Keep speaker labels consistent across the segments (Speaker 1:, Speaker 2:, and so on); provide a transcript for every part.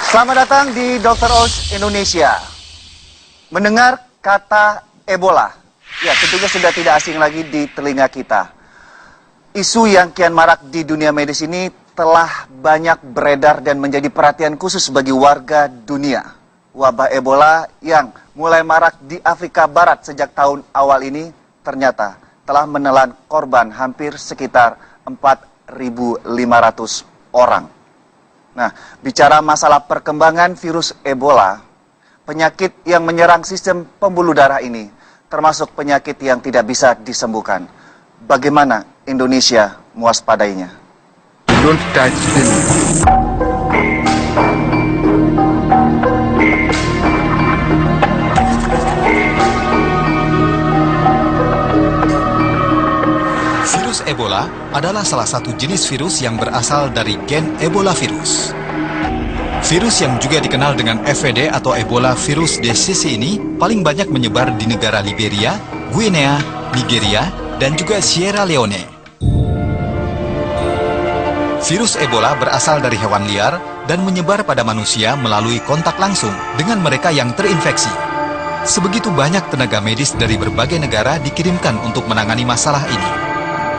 Speaker 1: Selamat datang di Dr. Oz Indonesia. Mendengar kata Ebola, ya tentunya sudah tidak asing lagi di telinga kita. Isu yang kian marak di dunia medis ini telah banyak beredar dan menjadi perhatian khusus bagi warga dunia. Wabah Ebola yang mulai marak di Afrika Barat sejak tahun awal ini ternyata telah menelan korban hampir sekitar 4.500 orang. Nah, bicara masalah perkembangan virus Ebola, penyakit yang menyerang sistem pembuluh darah ini termasuk penyakit yang tidak bisa disembuhkan. Bagaimana Indonesia mewaspadainya?
Speaker 2: Don't touch them.
Speaker 3: Virus Ebola adalah salah satu jenis virus yang berasal dari gen Ebola virus. Virus yang juga dikenal dengan EVD atau Ebola virus disease ini paling banyak menyebar di negara Liberia, Guinea, Nigeria, dan juga Sierra Leone. Virus Ebola berasal dari hewan liar dan menyebar pada manusia melalui kontak langsung dengan mereka yang terinfeksi. Sebegitu banyak tenaga medis dari berbagai negara dikirimkan untuk menangani masalah ini.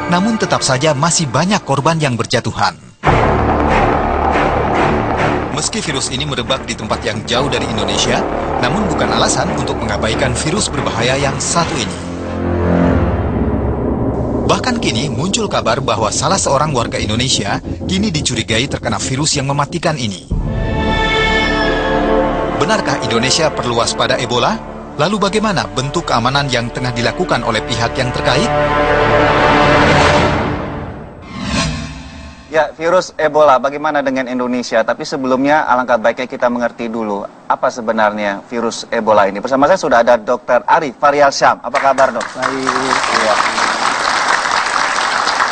Speaker 3: Namun tetap saja masih banyak korban yang berjatuhan. Meski virus ini merebak di tempat yang jauh dari Indonesia, namun bukan alasan untuk mengabaikan virus berbahaya yang satu ini. Bahkan kini muncul kabar bahwa salah seorang warga Indonesia kini dicurigai terkena virus yang mematikan ini. Benarkah Indonesia perlu waspada Ebola? Lalu bagaimana bentuk keamanan yang tengah dilakukan oleh pihak yang terkait?
Speaker 1: Ya, virus Ebola, bagaimana dengan Indonesia? Tapi sebelumnya alangkah baiknya kita mengerti dulu apa sebenarnya virus Ebola ini. Bersama saya sudah ada Dr. Ari Faryalsyam. Apa kabar, Dok?
Speaker 2: Baik.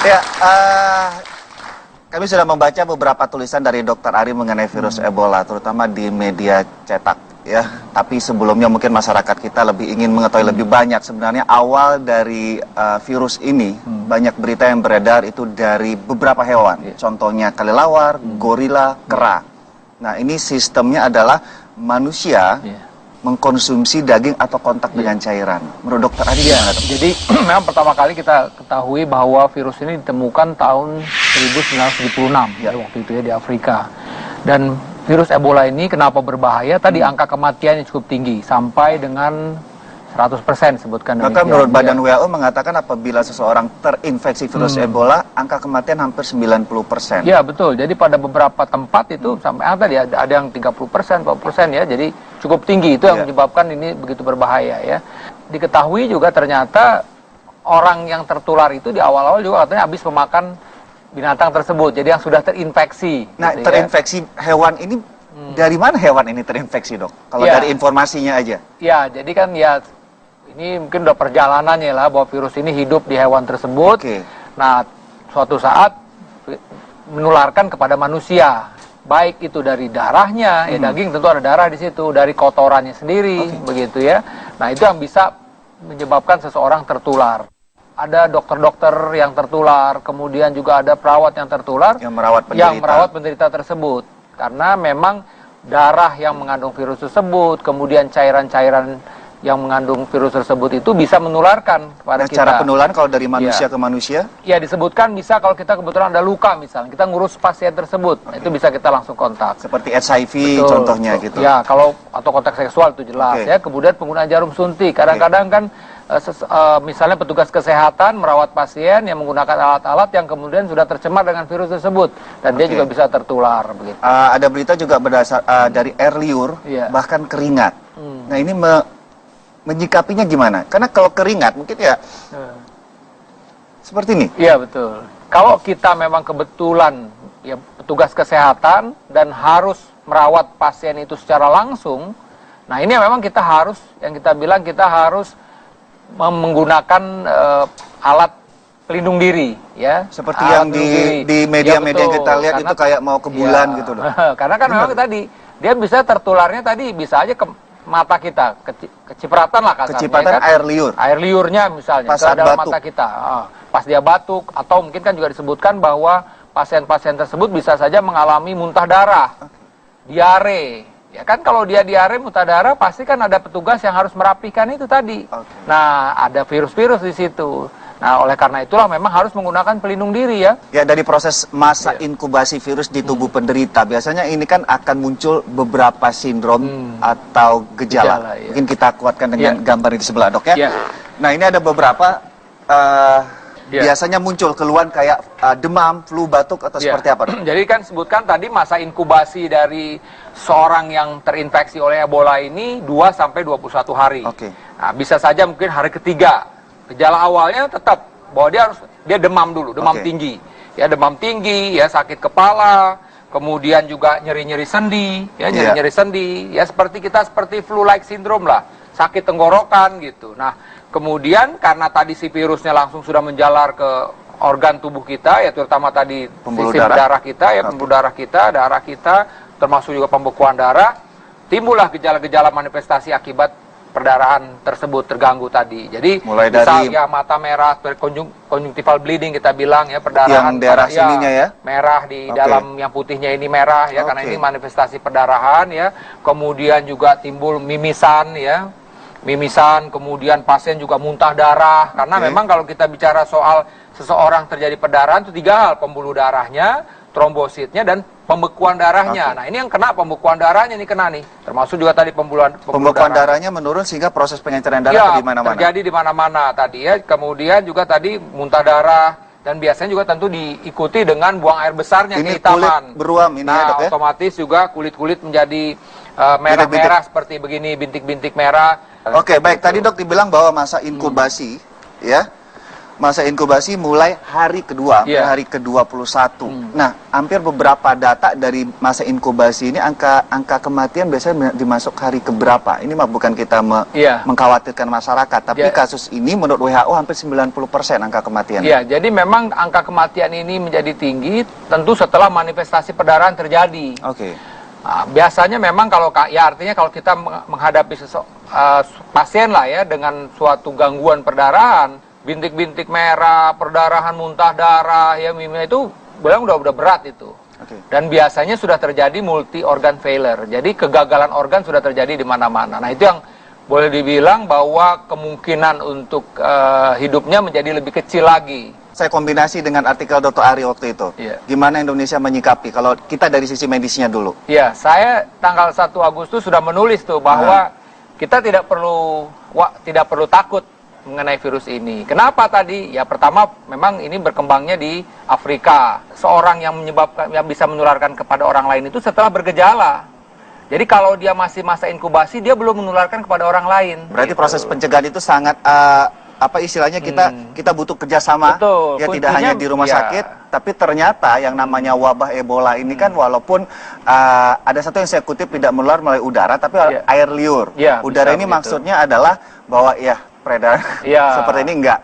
Speaker 1: Ya, kami sudah membaca beberapa tulisan dari Dr. Ari mengenai virus Ebola, terutama di media cetak. Ya, tapi sebelumnya mungkin masyarakat kita lebih ingin mengetahui lebih banyak sebenarnya awal dari virus ini. Banyak berita yang beredar itu dari beberapa hewan, contohnya kelelawar, gorila, kera. Nah, ini sistemnya adalah manusia mengkonsumsi daging atau kontak dengan cairan. Menurut Dokter Adi gimana, Dok?
Speaker 2: Jadi memang pertama kali kita ketahui bahwa virus ini ditemukan tahun 1976 ya, waktu itu ya di Afrika. Dan virus Ebola ini kenapa berbahaya? Tadi angka kematiannya cukup tinggi, sampai dengan 100% sebutkan demikian.
Speaker 1: Maka menurut Badan WHO mengatakan apabila seseorang terinfeksi virus Ebola, angka kematian hampir 90%.
Speaker 2: Ya betul, jadi pada beberapa tempat itu sampai tadi ada yang 30%, 40% ya, jadi cukup tinggi. Itu yang menyebabkan ini begitu berbahaya ya. Diketahui juga ternyata orang yang tertular itu di awal-awal juga katanya habis memakan binatang tersebut, jadi yang sudah terinfeksi.
Speaker 1: Nah,
Speaker 2: gitu
Speaker 1: terinfeksi hewan ini, dari mana hewan ini terinfeksi, Dok? Kalau dari informasinya aja.
Speaker 2: Ya, jadi kan ya ini mungkin udah perjalanannya lah bahwa virus ini hidup di hewan tersebut. Nah, suatu saat menularkan kepada manusia, baik itu dari darahnya, ya daging tentu ada darah di situ, dari kotorannya sendiri, begitu ya. Nah, itu yang bisa menyebabkan seseorang tertular. Ada dokter-dokter yang tertular, kemudian juga ada perawat yang tertular, yang merawat penderita tersebut. Karena memang darah yang mengandung virus tersebut, kemudian cairan-cairan yang mengandung virus tersebut itu bisa menularkan kepada kita.
Speaker 1: Cara penularan kalau dari manusia ke manusia?
Speaker 2: Ya, disebutkan bisa kalau kita kebetulan ada luka misalnya, kita ngurus pasien tersebut, itu bisa kita langsung kontak.
Speaker 1: Seperti HIV contohnya gitu.
Speaker 2: Ya, kalau atau kontak seksual itu jelas ya. Kemudian penggunaan jarum suntik, kadang-kadang kan misalnya petugas kesehatan merawat pasien yang menggunakan alat-alat yang kemudian sudah tercemar dengan virus tersebut dan dia juga bisa tertular begitu.
Speaker 1: Ada berita juga berdasar dari air liur, bahkan keringat. Nah, ini menyikapinya gimana? Karena kalau keringat mungkin ya seperti ini.
Speaker 2: Iya, betul. Kalau kita memang kebetulan ya petugas kesehatan dan harus merawat pasien itu secara langsung, nah ini memang kita harus, yang kita bilang kita harus menggunakan alat pelindung diri ya,
Speaker 1: seperti yang di media-media kita lihat itu kayak mau ke bulan gitu loh.
Speaker 2: Karena kan memang tadi dia bisa tertularnya tadi bisa aja ke mata kita, kecipratan lah kasarnya.
Speaker 1: Kecipratan kan? Air liurnya misalnya
Speaker 2: ke dalam mata kita. Pas dia batuk, atau mungkin kan juga disebutkan bahwa pasien-pasien tersebut bisa saja mengalami muntah darah. diare. Ya kan kalau dia diare muntah darah pasti kan ada petugas yang harus merapikan itu tadi. Nah, ada virus-virus di situ. Nah, oleh karena itulah memang harus menggunakan pelindung diri ya.
Speaker 1: Ya, dari proses masa inkubasi virus di tubuh penderita, biasanya ini kan akan muncul beberapa sindrom atau gejala.
Speaker 2: Ya.
Speaker 1: Mungkin kita kuatkan dengan gambar di sebelah, Dok ya.
Speaker 2: Ya.
Speaker 1: Nah, ini ada beberapa biasanya muncul keluhan kayak demam, flu, batuk atau seperti apa, Dok?
Speaker 2: Jadi kan sebutkan tadi masa inkubasi dari seorang yang terinfeksi oleh Ebola ini 2 sampai 21 hari. Nah, bisa saja mungkin hari ketiga. Gejala awalnya tetap bahwa dia demam dulu, demam tinggi. Ya, demam tinggi, ya sakit kepala, kemudian juga nyeri-nyeri sendi, ya nyeri-nyeri sendi, ya seperti flu-like syndrome lah, sakit tenggorokan gitu. Nah, kemudian karena tadi si virusnya langsung sudah menjalar ke organ tubuh kita, ya terutama tadi sistem darah kita, ya pembuluh darah kita, termasuk juga pembekuan darah, timbullah gejala-gejala manifestasi akibat perdarahan tersebut terganggu tadi. Jadi
Speaker 1: mulai
Speaker 2: dari ya mata merah, conjunctival bleeding kita bilang ya, perdarahan
Speaker 1: yang daerah sininya ya,
Speaker 2: merah di dalam yang putihnya ini merah ya, karena ini manifestasi perdarahan ya. Kemudian juga timbul mimisan ya. Mimisan, kemudian pasien juga muntah darah karena memang kalau kita bicara soal seseorang terjadi perdarahan itu 3 hal, pembuluh darahnya, trombositnya dan pembekuan darahnya. Nah, ini yang kena pembekuan darahnya nih kena nih. Termasuk juga tadi pembekuan
Speaker 1: darahnya menurun sehingga proses pengenceran darah di mana-mana.
Speaker 2: Terjadi di mana-mana tadi ya. Kemudian juga tadi muntah darah dan biasanya juga tentu diikuti dengan buang air besarnya
Speaker 1: ini
Speaker 2: kehitaman.
Speaker 1: Kulit beruam ini ya, Dok ya.
Speaker 2: Otomatis juga kulit-kulit menjadi merah-merah seperti begini, bintik-bintik merah.
Speaker 1: Oke, baik. Tadi Dok dibilang bahwa masa inkubasi ya. Masa inkubasi mulai hari kedua, hari ke-21. Nah, hampir beberapa data dari masa inkubasi ini angka kematian biasanya dimasuk hari keberapa. Ini mah bukan kita mengkhawatirkan masyarakat, tapi kasus ini menurut WHO hampir 90% angka kematian.
Speaker 2: Iya, jadi memang angka kematian ini menjadi tinggi tentu setelah manifestasi perdarahan terjadi. Nah, biasanya memang kalau artinya kalau kita menghadapi pasien lah ya dengan suatu gangguan perdarahan, bintik-bintik merah, perdarahan, muntah darah, ya itu udah berat itu. Dan biasanya sudah terjadi multi organ failure. Jadi kegagalan organ sudah terjadi di mana-mana. Nah, itu yang boleh dibilang bahwa kemungkinan untuk hidupnya menjadi lebih kecil lagi.
Speaker 1: Saya kombinasi dengan artikel Dr. Ari waktu itu. Gimana Indonesia menyikapi? Kalau kita dari sisi medisnya dulu.
Speaker 2: Iya, saya tanggal 1 Agustus sudah menulis tuh bahwa kita tidak perlu takut mengenai virus ini. Kenapa tadi? Ya pertama memang ini berkembangnya di Afrika. Seorang yang bisa menularkan kepada orang lain itu setelah bergejala. Jadi kalau dia masih masa inkubasi dia belum menularkan kepada orang lain.
Speaker 1: Berarti proses pencegahan itu sangat apa istilahnya kita butuh kerjasama. Ya tidak hanya di rumah sakit, tapi ternyata yang namanya wabah Ebola ini kan walaupun ada satu yang saya kutip tidak menular melalui udara, tapi air liur. Udara ini maksudnya adalah bahwa peredaran seperti ini enggak.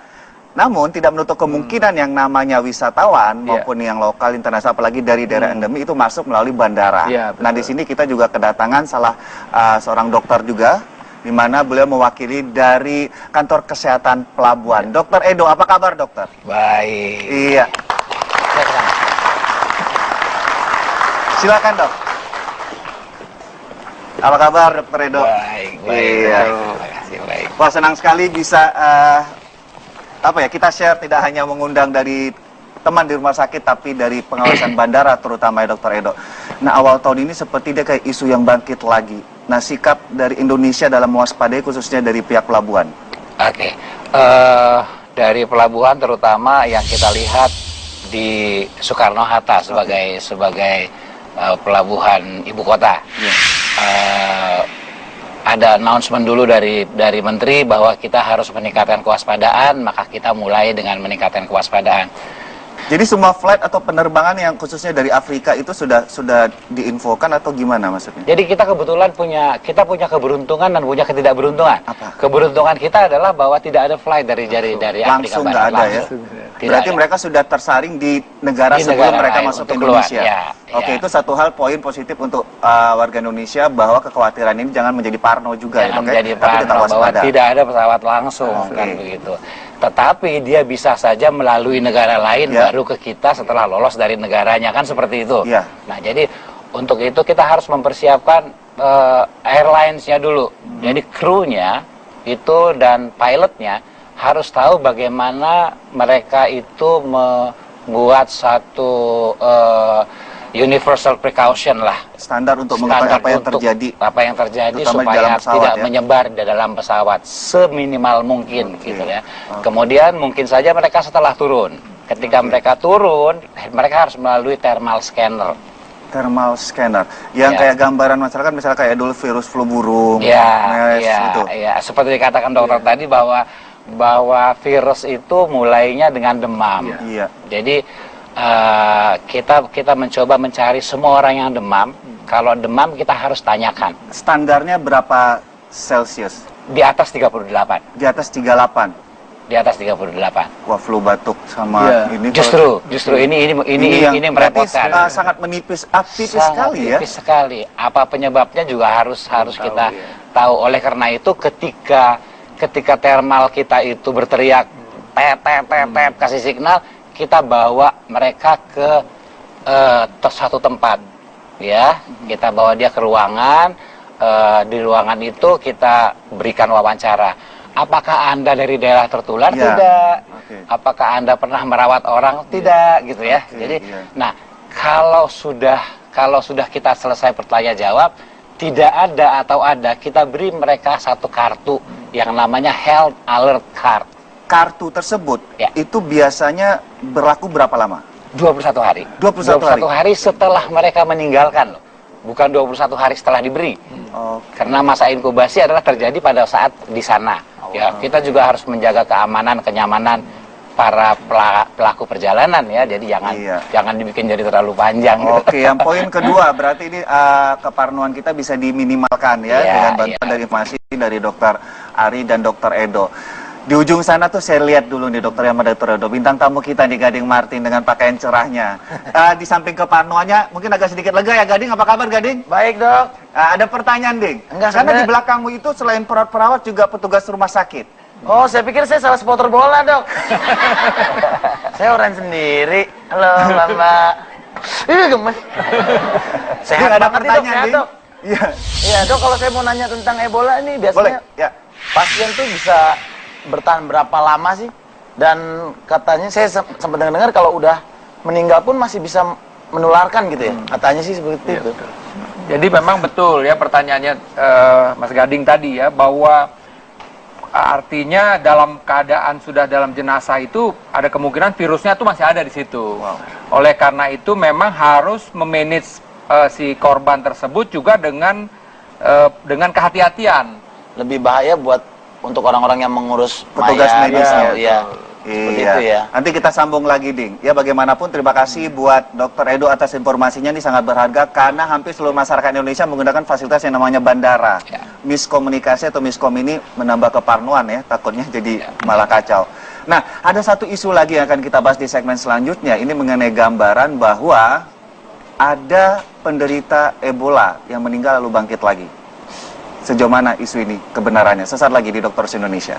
Speaker 1: Namun tidak menutup kemungkinan yang namanya wisatawan maupun yang lokal internasional apalagi dari daerah endemi itu masuk melalui bandara. Nah, di sini kita juga kedatangan salah seorang dokter juga di mana beliau mewakili dari kantor kesehatan pelabuhan. Dokter Edo, apa kabar, Dokter?
Speaker 4: Baik.
Speaker 1: Iya. Silakan, Dok. Apa kabar, Dokter Edo?
Speaker 4: Baik. Terima kasih, baik.
Speaker 1: Wah, senang sekali bisa kita share tidak hanya mengundang dari teman di rumah sakit tapi dari pengawasan bandara terutama ya, Dokter Edo. Nah, awal tahun ini seperti dia kayak isu yang bangkit lagi. Nah, sikap dari Indonesia dalam mewaspadai khususnya dari pihak pelabuhan.
Speaker 4: Dari pelabuhan terutama yang kita lihat di Soekarno-Hatta sebagai pelabuhan ibu kota. Ada announcement dulu dari Menteri bahwa kita harus meningkatkan kewaspadaan, maka kita mulai dengan meningkatkan kewaspadaan.
Speaker 1: Jadi semua flight atau penerbangan yang khususnya dari Afrika itu sudah diinfokan atau gimana maksudnya?
Speaker 4: Jadi kita kebetulan punya keberuntungan dan punya ketidakberuntungan.
Speaker 1: Apa?
Speaker 4: Keberuntungan kita adalah bahwa tidak ada flight dari Afrika
Speaker 1: langsung
Speaker 4: Barat.
Speaker 1: Nggak ada ya? Berarti mereka sudah tersaring di negara sebelum mereka masuk ke Indonesia. Oke, itu satu hal poin positif untuk warga Indonesia bahwa kekhawatiran ini jangan menjadi parno juga.
Speaker 4: Jangan menjadi parno bahwa tidak ada pesawat langsung kan begitu. Tetapi dia bisa saja melalui negara lain baru ke kita setelah lolos dari negaranya kan seperti itu. Nah, jadi untuk itu kita harus mempersiapkan airlines-nya dulu. Jadi krunya itu dan pilotnya harus tahu bagaimana mereka itu membuat satu universal precaution lah.
Speaker 1: Standar untuk mengetahui apa yang terjadi.
Speaker 4: Apa yang terjadi
Speaker 1: Terutama di
Speaker 4: supaya
Speaker 1: dalam pesawat,
Speaker 4: tidak
Speaker 1: ya?
Speaker 4: menyebar di dalam pesawat seminimal mungkin
Speaker 1: Oke.
Speaker 4: gitu ya. Kemudian mungkin saja mereka setelah turun. Ketika mereka turun, mereka harus melalui thermal scanner.
Speaker 1: Thermal scanner yang
Speaker 4: Ya.
Speaker 1: kayak gambaran masyarakat, misalnya kayak dulu virus flu burung,
Speaker 4: Ya,
Speaker 1: MERS,
Speaker 4: ya,
Speaker 1: gitu.
Speaker 4: ya. Seperti dikatakan dokter tadi bahwa virus itu mulainya dengan demam.
Speaker 1: Iya.
Speaker 4: Jadi kita mencoba mencari semua orang yang demam. Kalau demam kita harus tanyakan.
Speaker 1: Standarnya berapa Celsius?
Speaker 4: Di atas 38.
Speaker 1: Di atas 38.
Speaker 4: Di atas 38.
Speaker 1: Wah, flu batuk sama ini
Speaker 4: Justru ini
Speaker 1: yang berarti
Speaker 4: merepotkan.
Speaker 1: sangat menipis, tipis
Speaker 4: Sangat
Speaker 1: sekali ya.
Speaker 4: tipis sekali. Apa penyebabnya juga harus kita
Speaker 1: ya.
Speaker 4: tahu. Oleh karena itu ketika thermal kita itu berteriak tet kasih signal, kita bawa mereka ke satu tempat, ya. Kita bawa dia ke ruangan. Di ruangan itu kita berikan wawancara. Apakah Anda dari daerah tertular?
Speaker 1: Ya.
Speaker 4: Tidak.
Speaker 1: Oke.
Speaker 4: Apakah Anda pernah merawat orang? Tidak, gitu ya.
Speaker 1: Oke,
Speaker 4: Jadi,
Speaker 1: iya.
Speaker 4: nah, kalau sudah kita selesai bertanya jawab, tidak ada atau ada, kita beri mereka satu kartu yang namanya Health Alert Card.
Speaker 1: Kartu tersebut
Speaker 4: Ya.
Speaker 1: itu biasanya berlaku berapa lama?
Speaker 4: 21 hari.
Speaker 1: 21 hari.
Speaker 4: hari setelah mereka meninggalkan loh. Bukan 21 hari setelah diberi.
Speaker 1: Oh,
Speaker 4: Karena masa inkubasi adalah terjadi pada saat di sana. Ya, kita juga harus menjaga keamanan, kenyamanan para pelaku perjalanan ya. Jadi jangan dibikin jadi terlalu panjang. Gitu.
Speaker 1: Oke, yang poin kedua berarti ini keparnoan kita bisa diminimalkan ya
Speaker 4: Iya,
Speaker 1: dengan bantuan dari informasi dari Dokter Ari dan Dokter Edo. Di ujung sana tuh saya lihat dulu nih Dokter Yama, Dokter Edo, bintang tamu kita nih Gading Martin dengan pakaian cerahnya. Di samping keparnoannya mungkin agak sedikit lega ya Gading. Apa kabar Gading?
Speaker 5: Baik dok.
Speaker 1: Ada pertanyaan Ding.
Speaker 5: Enggak,
Speaker 1: Karena di
Speaker 5: sebenarnya-
Speaker 1: belakangmu itu selain perawat-perawat juga petugas rumah sakit.
Speaker 5: Oh saya pikir saya salah supporter bola dok. Saya orang sendiri. Halo mbak. Ih gemes. Sehat
Speaker 1: Ding, ada
Speaker 5: banget nih, dok,
Speaker 1: pertanyaan
Speaker 5: sehat,
Speaker 1: Ding.
Speaker 5: dok.
Speaker 1: Iya.
Speaker 5: Iya dok, kalau saya mau nanya tentang Ebola ini
Speaker 1: Boleh.
Speaker 5: biasanya
Speaker 1: Ya.
Speaker 5: pasien tuh bisa bertahan berapa lama sih? Dan katanya saya sempat dengar kalau udah meninggal pun masih bisa menularkan gitu ya. Katanya sih seperti itu.
Speaker 2: Jadi memang betul ya pertanyaannya Mas Gading tadi ya, bahwa artinya dalam keadaan sudah dalam jenazah itu ada kemungkinan virusnya tuh masih ada di situ. Oleh karena itu memang harus memanage si korban tersebut juga dengan kehati-hatian.
Speaker 5: Lebih bahaya buat untuk orang-orang yang mengurus
Speaker 1: Petugas
Speaker 5: mayat,
Speaker 1: medisnya.
Speaker 5: Iya. Seperti
Speaker 1: Iya.
Speaker 5: itu ya.
Speaker 1: Nanti kita sambung lagi, Ding. Ya, bagaimanapun terima kasih buat Dokter Edo atas informasinya, ini sangat berharga karena hampir seluruh masyarakat Indonesia menggunakan fasilitas yang namanya bandara.
Speaker 4: Ya.
Speaker 1: Miskomunikasi atau miskom ini menambah keparnoan ya, takutnya jadi malah kacau. Nah, ada satu isu lagi yang akan kita bahas di segmen selanjutnya. Ini mengenai gambaran bahwa ada penderita Ebola yang meninggal lalu bangkit lagi. Sejauh mana isu ini kebenarannya? Sesaat lagi di Dokter Indonesia.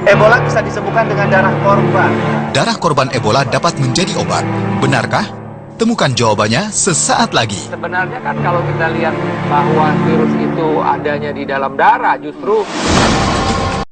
Speaker 1: Ebola bisa disembuhkan dengan darah korban.
Speaker 3: Darah korban Ebola dapat menjadi obat. Benarkah? Temukan jawabannya sesaat lagi.
Speaker 2: Sebenarnya kan kalau kita lihat bahwa virus itu adanya di dalam darah, justru